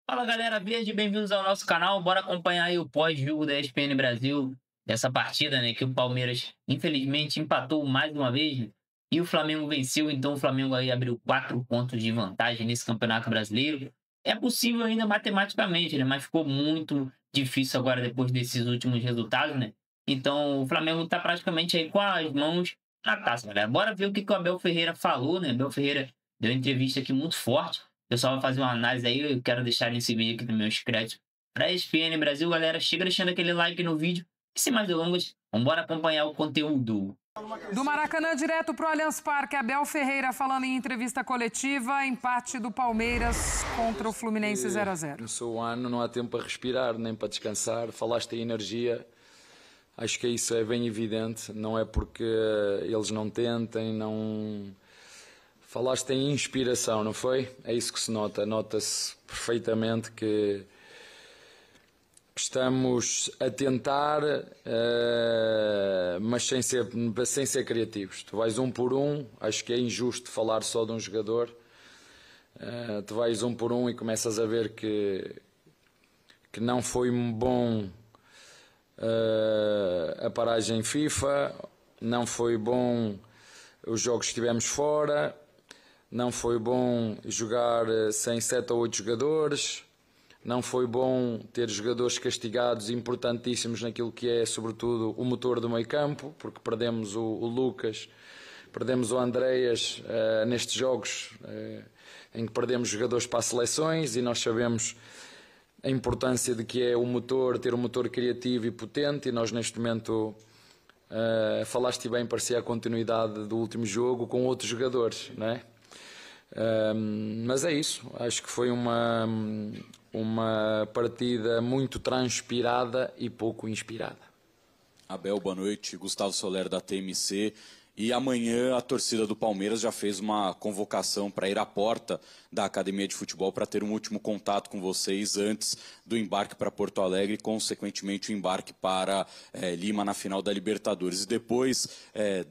Fala galera verde, bem-vindos ao nosso canal. Bora acompanhar aí o pós-jogo da ESPN Brasil dessa partida, né? Que o Palmeiras infelizmente empatou mais uma vez, né, e o Flamengo venceu. Então o Flamengo aí abriu 4 pontos de vantagem nesse Campeonato Brasileiro. É possível ainda matematicamente, né? Mas ficou muito difícil agora depois desses últimos resultados, né? Então o Flamengo tá praticamente aí com as mãos na taça, galera. Bora ver o que o Abel Ferreira falou, né? Abel Ferreira deu uma entrevista aqui muito forte. Eu só vou fazer uma análise aí, eu quero deixar esse vídeo aqui nos meus créditos para ESPN Brasil, galera. Chega deixando aquele like no vídeo. E sem mais delongas, vambora acompanhar o conteúdo. Do Maracanã, direto para o Allianz Parque, Abel Ferreira falando em entrevista coletiva, empate do Palmeiras contra o Fluminense 0-0. No seu ano não há tempo para respirar, nem para descansar. Falaste em energia, acho que isso é bem evidente. Não é porque eles não tentem, não... Falaste em inspiração, não foi? É isso que se nota. Nota-se perfeitamente que estamos a tentar, mas sem ser criativos. Tu vais um por um, acho que é injusto falar só de um jogador. Tu vais um por um e começas a ver que não foi bom a paragem FIFA, não foi bom os jogos que tivemos fora, não foi bom jogar sem 7 ou 8 jogadores, não foi bom ter jogadores castigados importantíssimos naquilo que é, sobretudo, o motor do meio campo, porque perdemos o Lucas, perdemos o Andreas nestes jogos em que perdemos jogadores para as seleções, e nós sabemos a importância de que é o motor, ter um motor criativo e potente, e nós neste momento... falaste bem, parecia a continuidade do último jogo com outros jogadores, não é? Mas é isso, acho que foi uma partida muito transpirada e pouco inspirada. Abel, boa noite. Gustavo Soler da TMC. E amanhã a torcida do Palmeiras já fez uma convocação para ir à porta da Academia de Futebol para ter um último contato com vocês antes do embarque para Porto Alegre e, consequentemente, o embarque para Lima na final da Libertadores. E depois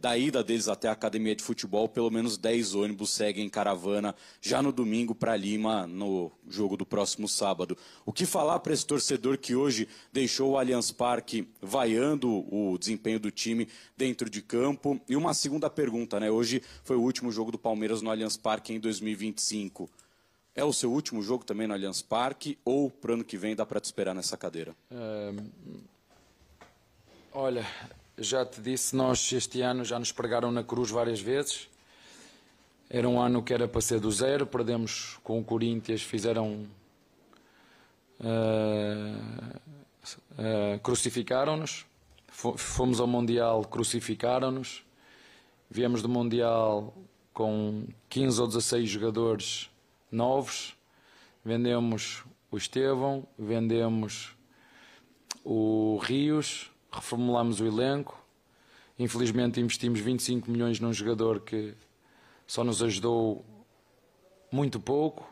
da ida deles até a Academia de Futebol, pelo menos 10 ônibus seguem em caravana já no domingo para Lima, no jogo do próximo sábado. O que falar para esse torcedor que hoje deixou o Allianz Parque vaiando o desempenho do time dentro de campo? E uma segunda pergunta, né? Hoje foi o último jogo do Palmeiras no Allianz Parque em 2025. É o seu último jogo também no Allianz Parque ou para o ano que vem dá para te esperar nessa cadeira? Olha, já te disse, nós este ano já nos pregaram na cruz várias vezes. Era um ano que era para ser do zero, perdemos com o Corinthians, crucificaram-nos. Fomos ao Mundial, crucificaram-nos. Viemos do Mundial com 15 ou 16 jogadores novos. Vendemos o Estevão, vendemos o Rios, reformulamos o elenco. Infelizmente investimos 25 milhões num jogador que só nos ajudou muito pouco.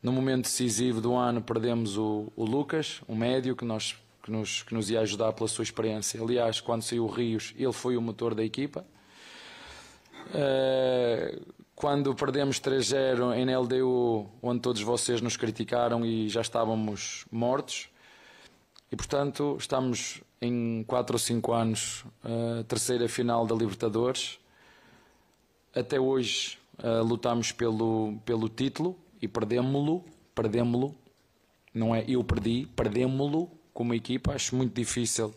No momento decisivo do ano perdemos o Lucas, um médio que nos ia ajudar pela sua experiência. Aliás, quando saiu o Rios, ele foi o motor da equipa. Quando perdemos 3-0 em LDU, onde todos vocês nos criticaram e já estávamos mortos, e portanto estamos em 4 ou 5 anos terceira final da Libertadores. Até hoje lutamos pelo título e perdemos-lo, não é eu perdi, perdemos-lo como equipa. Acho muito difícil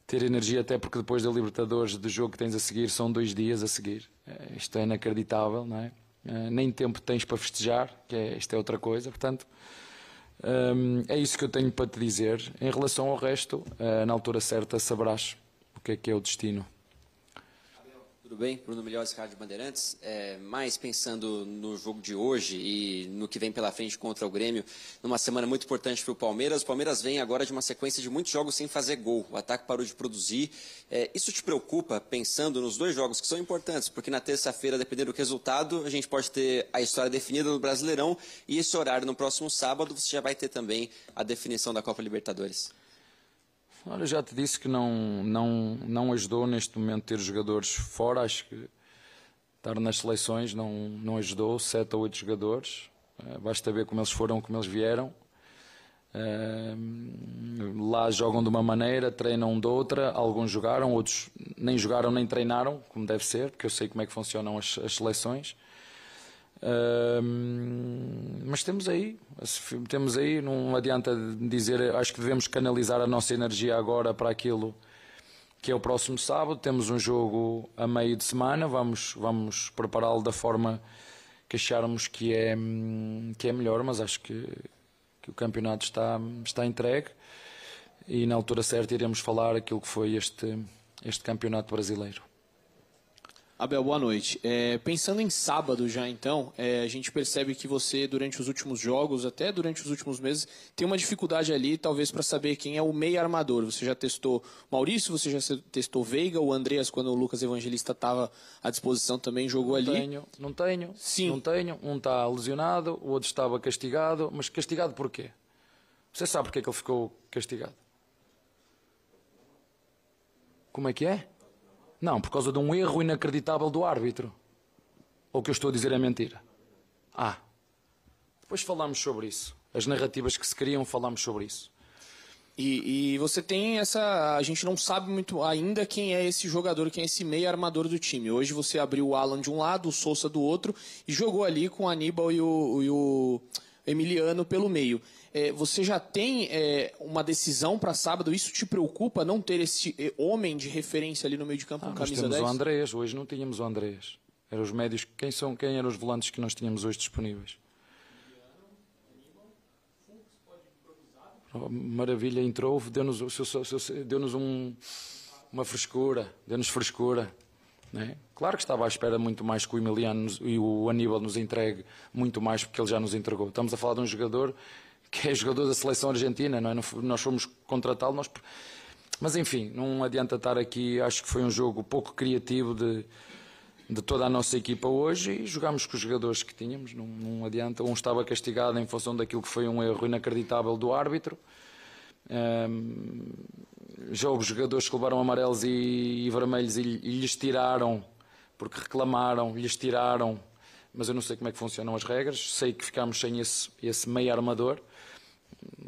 ter energia, até porque depois da Libertadores, do jogo que tens a seguir, são 2 dias a seguir. Isto é inacreditável, não é? Nem tempo tens para festejar, isto é outra coisa. Portanto, é isso que eu tenho para te dizer. Em relação ao resto, na altura certa saberás o que é o destino. Tudo bem? Bruno Melhores, Rádio Bandeirantes. Mais pensando no jogo de hoje e no que vem pela frente contra o Grêmio, numa semana muito importante para o Palmeiras. O Palmeiras vem agora de uma sequência de muitos jogos sem fazer gol. O ataque parou de produzir. Isso te preocupa, pensando nos 2 jogos que são importantes? Porque na terça-feira, dependendo do resultado, a gente pode ter a história definida no Brasileirão, e esse horário, no próximo sábado, você já vai ter também a definição da Copa Libertadores. Olha, já te disse que não ajudou neste momento ter jogadores fora. Acho que estar nas seleções não ajudou, 7 ou 8 jogadores. Basta ver como eles foram, como eles vieram. Lá jogam de uma maneira, treinam de outra. Alguns jogaram, outros nem jogaram nem treinaram, como deve ser, porque eu sei como é que funcionam as seleções. Mas temos aí, não adianta dizer, acho que devemos canalizar a nossa energia agora para aquilo que é o próximo sábado. Temos um jogo a meio de semana, vamos prepará-lo da forma que acharmos que é melhor, mas acho que o campeonato está entregue e na altura certa iremos falar aquilo que foi este campeonato brasileiro. Abel, boa noite. Pensando em sábado já então, a gente percebe que você durante os últimos jogos, até durante os últimos meses, tem uma dificuldade ali talvez para saber quem é o meio armador. Você já testou Maurício, você já testou Veiga, o Andreas quando o Lucas Evangelista estava à disposição também jogou ali? Não tenho. Sim. Não tenho. Um está lesionado, o outro estava castigado. Mas castigado por quê? Você sabe porque é que ele ficou castigado? Como é que é? Não, por causa de um erro inacreditável do árbitro. Ou o que eu estou a dizer é mentira? Depois falamos sobre isso. As narrativas que se criam, falamos sobre isso. E você tem essa... A gente não sabe muito ainda quem é esse jogador, quem é esse meio armador do time. Hoje você abriu o Alan de um lado, o Sousa do outro, e jogou ali com o Aníbal e o Emiliano pelo meio. Você já tem uma decisão para sábado? Isso te preocupa, não ter esse homem de referência ali no meio de campo com camisa 10? Nós temos o Andreas, hoje não tínhamos o Andreas. Eram os médios. Quem eram os volantes que nós tínhamos hoje disponíveis? Maravilha, entrou, deu-nos uma frescura, deu-nos frescura. Né? Claro que estava à espera muito mais que o Emiliano e o Aníbal nos entregue muito mais, porque ele já nos entregou. Estamos a falar de um jogador que é jogador da seleção argentina, não é? Nós fomos contratá-lo, mas enfim, não adianta estar aqui. Acho que foi um jogo pouco criativo de toda a nossa equipa hoje e jogámos com os jogadores que tínhamos, não adianta. Um estava castigado em função daquilo que foi um erro inacreditável do árbitro. Já houve jogadores que levaram amarelos e vermelhos e lhes tiraram, porque reclamaram, lhes tiraram, mas eu não sei como é que funcionam as regras. Sei que ficámos sem esse meio armador.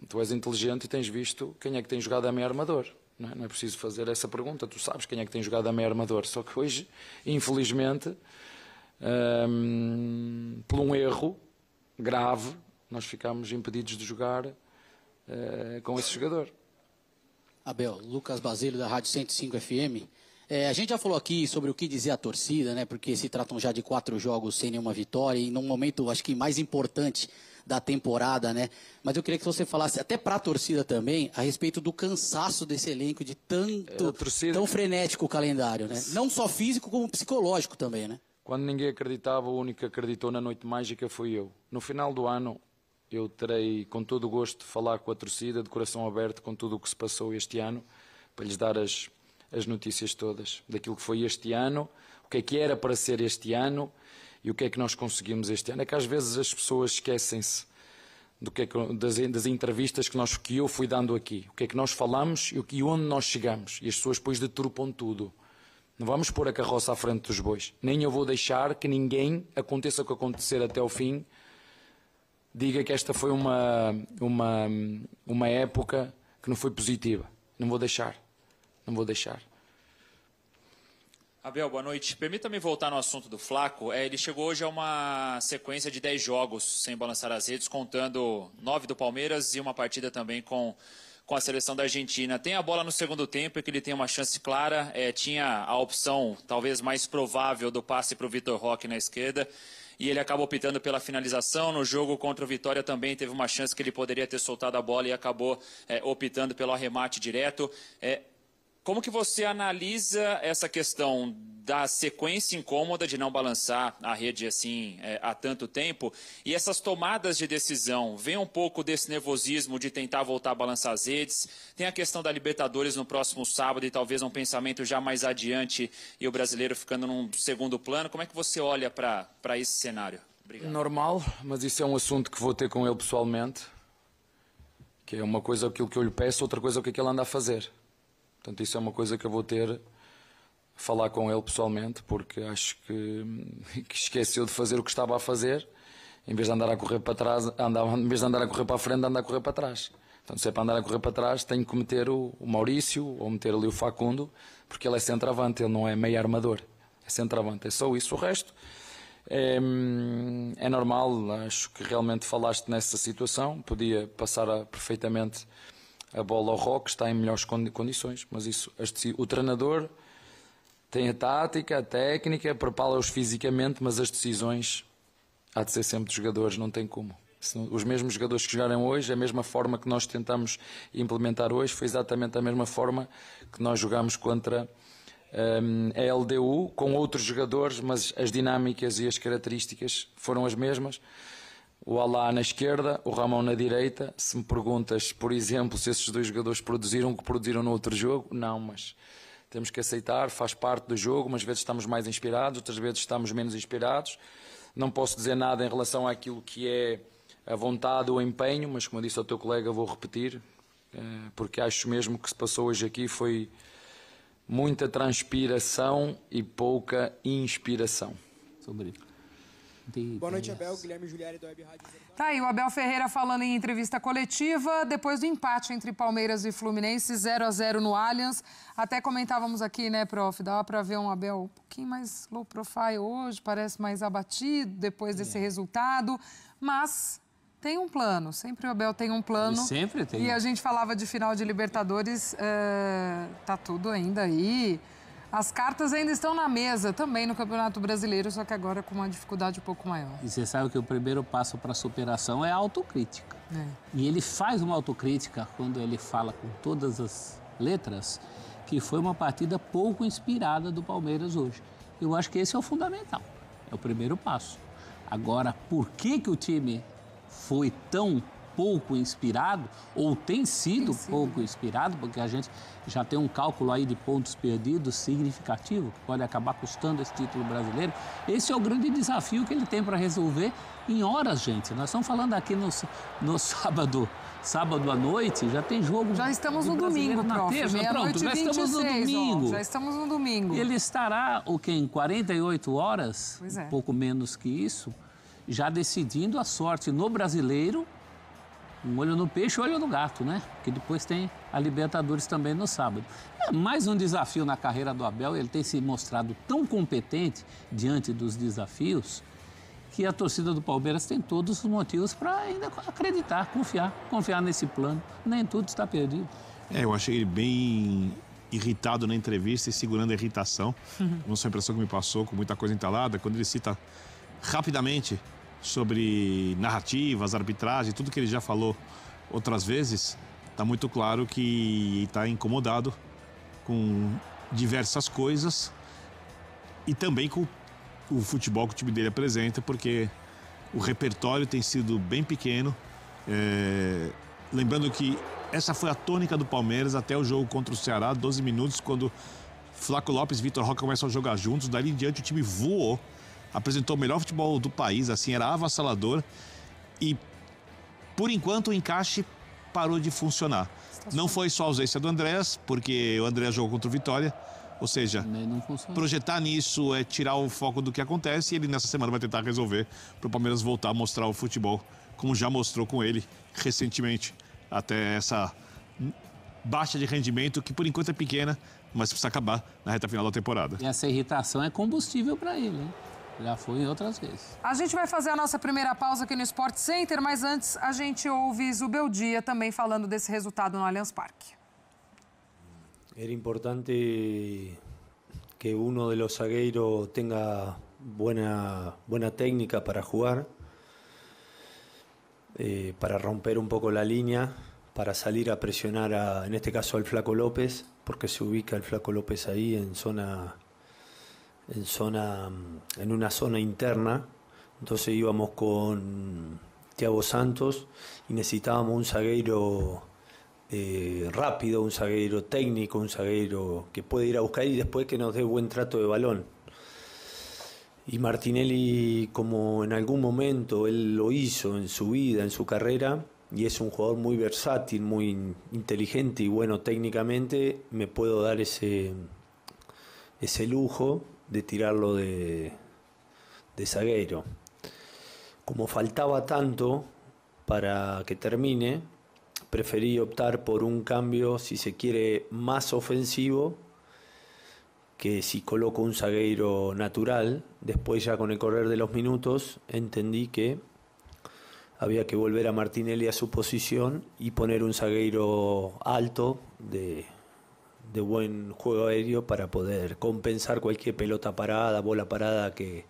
Tu és inteligente e tens visto quem é que tem jogado a meio armador. Não é preciso fazer essa pergunta, tu sabes quem é que tem jogado a meio armador. Só que hoje, infelizmente, por um erro grave, nós ficámos impedidos de jogar com esse jogador. Abel, Lucas Basílio da Rádio 105 FM. A gente já falou aqui sobre o que dizer a torcida, né? Porque se tratam já de 4 jogos sem nenhuma vitória e num momento, acho que mais importante da temporada, né? Mas eu queria que você falasse, até para a torcida também, a respeito do cansaço desse elenco, de tão frenético o calendário, né? Não só físico, como psicológico também, né? Quando ninguém acreditava, o único que acreditou na Noite Mágica foi eu. No final do ano, eu terei, com todo o gosto, de falar com a torcida, de coração aberto, com tudo o que se passou este ano, para lhes dar as notícias todas, daquilo que foi este ano, o que era para ser este ano e o que é que nós conseguimos este ano. É que às vezes as pessoas esquecem-se das entrevistas que eu fui dando aqui, o que é que nós falamos e onde nós chegamos, e as pessoas depois deturpam tudo. Não vamos pôr a carroça à frente dos bois, nem eu vou deixar que ninguém, aconteça o que acontecer até ao fim, diga que esta foi uma época que não foi positiva. Não vou deixar. Abel, boa noite. Permita-me voltar no assunto do Flaco. Ele chegou hoje a uma sequência de 10 jogos sem balançar as redes, contando 9 do Palmeiras e uma partida também com a seleção da Argentina. Tem a bola no segundo tempo e que ele tem uma chance clara. Tinha a opção talvez mais provável do passe para o Vitor Roque na esquerda. E ele acabou optando pela finalização. No jogo contra o Vitória também teve uma chance que ele poderia ter soltado a bola e acabou optando pelo arremate direto. Como que você analisa essa questão da sequência incômoda de não balançar a rede assim há tanto tempo e essas tomadas de decisão? Vem um pouco desse nervosismo de tentar voltar a balançar as redes? Tem a questão da Libertadores no próximo sábado e talvez um pensamento já mais adiante e o brasileiro ficando num segundo plano. Como é que você olha para esse cenário? Obrigado. Normal, mas isso é um assunto que vou ter com ele pessoalmente, que é uma coisa aquilo que eu lhe peço, outra coisa o que é que ele anda a fazer. Portanto, isso é uma coisa que eu vou ter a falar com ele pessoalmente, porque acho que esqueceu de fazer o que estava a fazer em vez de andar a correr para trás, em vez de andar a correr para a frente, anda a correr para trás. Portanto, se é para andar a correr para trás, tenho que meter o Maurício ou meter ali o Facundo, porque ele é centroavante, ele não é meio armador, é centroavante, é só isso. O resto é normal, acho que realmente falaste nessa situação, podia passar perfeitamente a bola ao Roque, está em melhores condições, mas isso, o treinador tem a tática, a técnica, prepara-os fisicamente, mas as decisões há de ser sempre dos jogadores, não tem como. Os mesmos jogadores que jogaram hoje, a mesma forma que nós tentamos implementar hoje, foi exatamente a mesma forma que nós jogámos contra a LDU, com outros jogadores, mas as dinâmicas e as características foram as mesmas. O Alá na esquerda, o Ramon na direita. Se me perguntas, por exemplo, se esses dois jogadores produziram o que produziram no outro jogo, não, mas temos que aceitar, faz parte do jogo, umas vezes estamos mais inspirados, outras vezes estamos menos inspirados. Não posso dizer nada em relação àquilo que é a vontade ou o empenho, mas como eu disse ao teu colega, vou repetir, porque acho mesmo que se passou hoje aqui foi muita transpiração e pouca inspiração. Boa noite, Abel. Guilherme Juliari, do Web Rádio. Tá aí o Abel Ferreira falando em entrevista coletiva depois do empate entre Palmeiras e Fluminense, 0-0 no Allianz. Até comentávamos aqui, né, prof? Dava para ver um Abel um pouquinho mais low profile hoje, parece mais abatido depois desse resultado, mas tem um plano. Sempre o Abel tem um plano. Ele sempre tem. E a gente falava de final de Libertadores, tá tudo ainda aí. As cartas ainda estão na mesa, também no Campeonato Brasileiro, só que agora com uma dificuldade um pouco maior. E você sabe que o primeiro passo para a superação é a autocrítica. E ele faz uma autocrítica quando ele fala com todas as letras que foi uma partida pouco inspirada do Palmeiras hoje. Eu acho que esse é o fundamental, é o primeiro passo. Agora, por que o time foi tão pouco inspirado, ou tem sido pouco inspirado, porque a gente já tem um cálculo aí de pontos perdidos significativo, que pode acabar custando esse título brasileiro. Esse é o grande desafio que ele tem para resolver em horas, gente. Nós estamos falando aqui no sábado à noite, já tem jogo. Já estamos no domingo, na prof. terça, pronto, já 26, estamos no domingo. Ó, já estamos no domingo. Ele estará, em 48 horas, um pouco menos que isso, já decidindo a sorte no Brasileiro. Um olho no peixe, olho no gato, né? Porque depois tem a Libertadores também no sábado. É mais um desafio na carreira do Abel. Ele tem se mostrado tão competente diante dos desafios que a torcida do Palmeiras tem todos os motivos para ainda acreditar, confiar nesse plano. Nem tudo está perdido. Eu achei ele bem irritado na entrevista e segurando a irritação. Não sei a impressão que me passou, com muita coisa entalada. Quando ele cita rapidamente sobre narrativas, arbitragem, tudo que ele já falou outras vezes, está muito claro que está incomodado com diversas coisas e também com o futebol que o time dele apresenta, porque o repertório tem sido bem pequeno. Lembrando que essa foi a tônica do Palmeiras até o jogo contra o Ceará, 12 minutos, quando Flaco Lopes e Vitor Roque começam a jogar juntos. Dali em diante o time voou, apresentou o melhor futebol do país, assim, era avassalador. E, por enquanto, o encaixe parou de funcionar. Não foi só a ausência do Andrés, porque o Andrés jogou contra o Vitória. Ou seja, projetar nisso é tirar o foco do que acontece, e ele nessa semana vai tentar resolver para o Palmeiras voltar a mostrar o futebol, como já mostrou com ele recentemente, até essa baixa de rendimento, que por enquanto é pequena, mas precisa acabar na reta final da temporada. E essa irritação é combustível para ele, hein? Já foi em outras vezes. A gente vai fazer a nossa primeira pausa aqui no Sport Center, mas antes a gente ouve Zubeldia também falando desse resultado no Allianz Parque. Era importante que uno de los zagueiros tenga buena técnica para jugar, para romper un poco la línea, para salir a presionar, en este caso al Flaco López, porque se ubica el Flaco López ahí en una zona interna. Entonces íbamos con Thiago Santos y necesitábamos un zagueiro rápido, un zagueiro técnico, un zagueiro que puede ir a buscar y después que nos dé buen trato de balón. Y Martinelli, como en algún momento él lo hizo en su vida, en su carrera, y es un jugador muy versátil, muy inteligente y bueno técnicamente, me puedo dar ese lujo de tirarlo de zagueiro. como faltaba tanto para que termine, preferí optar por un cambio, si se quiere, más ofensivo, que si coloco un zagueiro natural. Después, ya con el correr de los minutos, entendí que había que volver a Martinelli a su posición y poner un zagueiro alto de buen juego aéreo para poder compensar cualquier pelota parada, bola parada que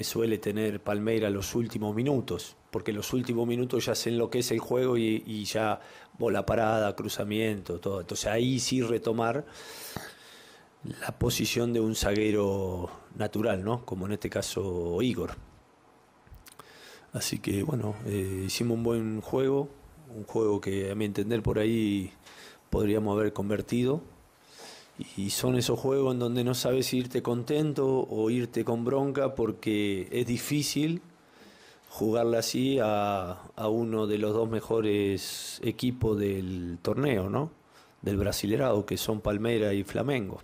suele tener Palmeiras los últimos minutos, porque los últimos minutos ya se enloquece el juego y ya bola parada, cruzamiento, todo. Entonces ahí sí retomar la posición de un zagueiro natural, ¿no? Como en este caso Igor. Así que bueno, hicimos un buen juego, un juego que a mi entender por ahí podríamos haber convertido. Y son esos juegos en donde no sabes si irte contento o irte con bronca, porque es difícil jugarle así a uno de los dos mejores equipos del torneo, ¿no? Del Brasileirao, que son Palmeiras y Flamengo.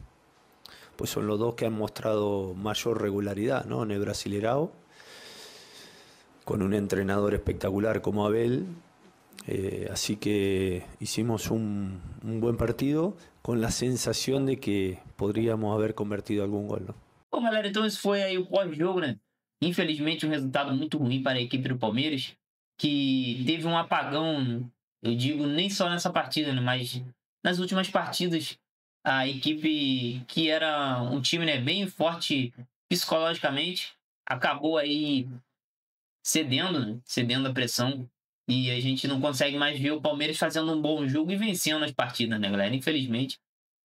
Pues son los dos que han mostrado mayor regularidad, ¿no? En el Brasileirao, con un entrenador espectacular como Abel. Así que hicimos un buen partido, com a sensação de que poderíamos haver convertido algum gol, não? Bom, galera, então esse foi aí o pós-jogo, né? Infelizmente, um resultado muito ruim para a equipe do Palmeiras, que teve um apagão, eu digo, nem só nessa partida, né? Mas nas últimas partidas, a equipe, que era um time, né, bem forte psicologicamente, acabou aí cedendo, né? Cedendo a pressão. E a gente não consegue mais ver o Palmeiras fazendo um bom jogo e vencendo as partidas, né, galera? Infelizmente.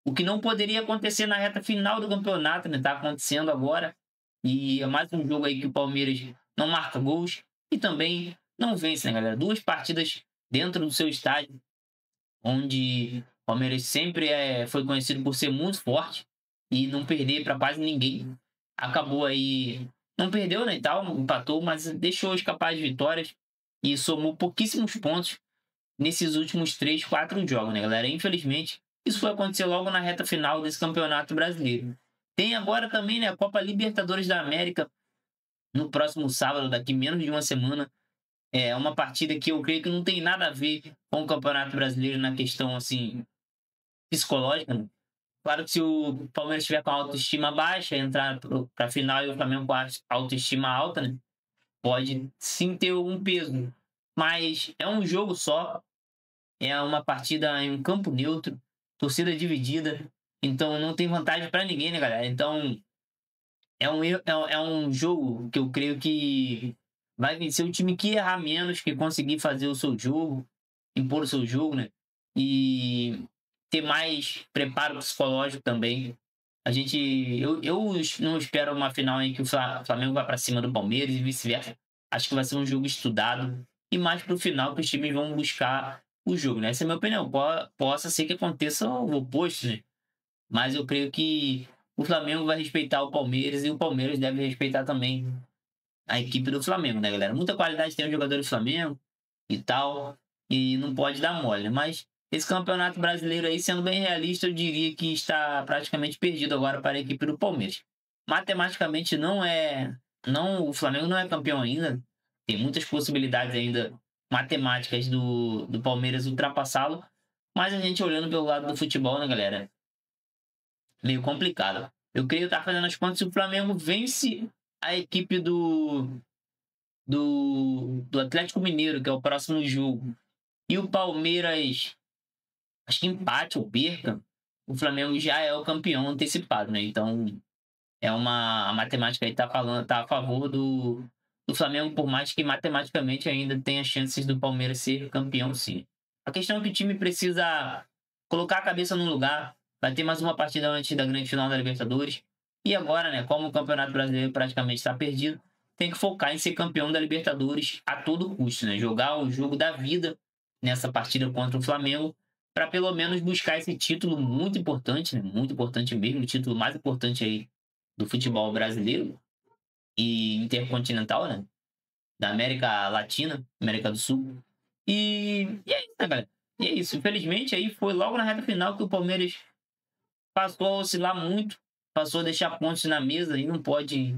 O que não poderia acontecer na reta final do campeonato, né? Tá acontecendo agora. E é mais um jogo aí que o Palmeiras não marca gols e também não vence, né, galera? 2 partidas dentro do seu estádio, onde o Palmeiras sempre foi conhecido por ser muito forte e não perder para quase ninguém. Acabou aí... Não perdeu, né, e tal, empatou, mas deixou escapar as vitórias. E somou pouquíssimos pontos nesses últimos 3, 4 jogos, né, galera? Infelizmente, isso foi acontecer logo na reta final desse campeonato brasileiro. Tem agora também, né, a Copa Libertadores da América no próximo sábado, daqui menos de uma semana. É uma partida que eu creio que não tem nada a ver com o Campeonato Brasileiro na questão, assim, psicológica, né? Claro que se o Palmeiras estiver com a autoestima baixa, entrar para a final e o Flamengo com a autoestima alta, né, pode sim ter algum peso, mas é um jogo só, é uma partida em um campo neutro, torcida dividida, então não tem vantagem para ninguém, né, galera? Então é um jogo que eu creio que vai vencer o time que errar menos, que conseguir fazer o seu jogo, impor o seu jogo, né? E ter mais preparo psicológico também. Eu não espero uma final em que o Flamengo vai para cima do Palmeiras e vice-versa. Acho que vai ser um jogo estudado e mais para o final que os times vão buscar o jogo, né? Essa é a minha opinião. Possa ser que aconteça o oposto, né? Mas eu creio que o Flamengo vai respeitar o Palmeiras e o Palmeiras deve respeitar também a equipe do Flamengo, né, galera? Muita qualidade tem o jogador do Flamengo e tal, e não pode dar mole, né? Mas esse campeonato brasileiro aí, sendo bem realista, eu diria que está praticamente perdido agora para a equipe do Palmeiras. Matematicamente o Flamengo não é campeão ainda. Tem muitas possibilidades ainda matemáticas do Palmeiras ultrapassá-lo. Mas a gente olhando pelo lado do futebol, né, galera? Meio complicado. Eu creio estar fazendo as contas se o Flamengo vence a equipe do Atlético Mineiro, que é o próximo jogo, e o Palmeiras, acho que empate ou perca, o Flamengo já é o campeão antecipado, né? Então, a matemática aí tá a favor do Flamengo, por mais que matematicamente ainda tenha chances do Palmeiras ser campeão, sim. A questão é que o time precisa colocar a cabeça no lugar. Vai ter mais uma partida antes da grande final da Libertadores. E agora, né, como o Campeonato Brasileiro praticamente está perdido, tem que focar em ser campeão da Libertadores a todo custo, né? Jogar o jogo da vida nessa partida contra o Flamengo, para pelo menos buscar esse título muito importante, né? Muito importante mesmo, o título mais importante aí do futebol brasileiro e intercontinental, né? Da América Latina, América do Sul. E é isso, né, galera? E é isso. Infelizmente, aí foi logo na reta final que o Palmeiras passou a oscilar muito, passou a deixar pontos na mesa e não pode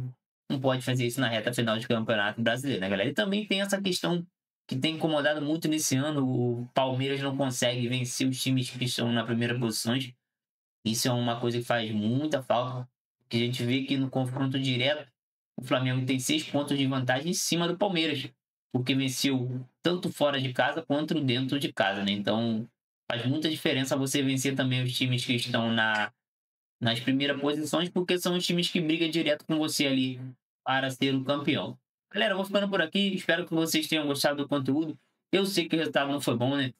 não pode fazer isso na reta final de campeonato brasileiro, né, galera? E também tem essa questão que tem incomodado muito nesse ano. O Palmeiras não consegue vencer os times que estão na primeira posição. Isso é uma coisa que faz muita falta, porque a gente vê que no confronto direto o Flamengo tem 6 pontos de vantagem em cima do Palmeiras, porque venceu tanto fora de casa quanto dentro de casa, né? Então faz muita diferença você vencer também os times que estão nas primeiras posições, porque são os times que brigam direto com você ali para ser o campeão. Galera, eu vou ficando por aqui. Espero que vocês tenham gostado do conteúdo. Eu sei que o resultado não foi bom, né?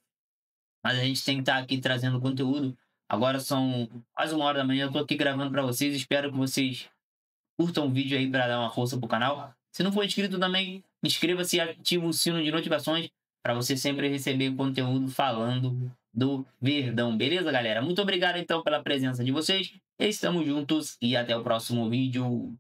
Mas a gente tem que estar aqui trazendo conteúdo. Agora são quase 1h da manhã. Eu tô aqui gravando para vocês. Espero que vocês curtam o vídeo aí para dar uma força pro canal. Se não for inscrito também, inscreva-se e ative o sino de notificações para você sempre receber conteúdo falando do Verdão. Beleza, galera? Muito obrigado então pela presença de vocês. Estamos juntos e até o próximo vídeo.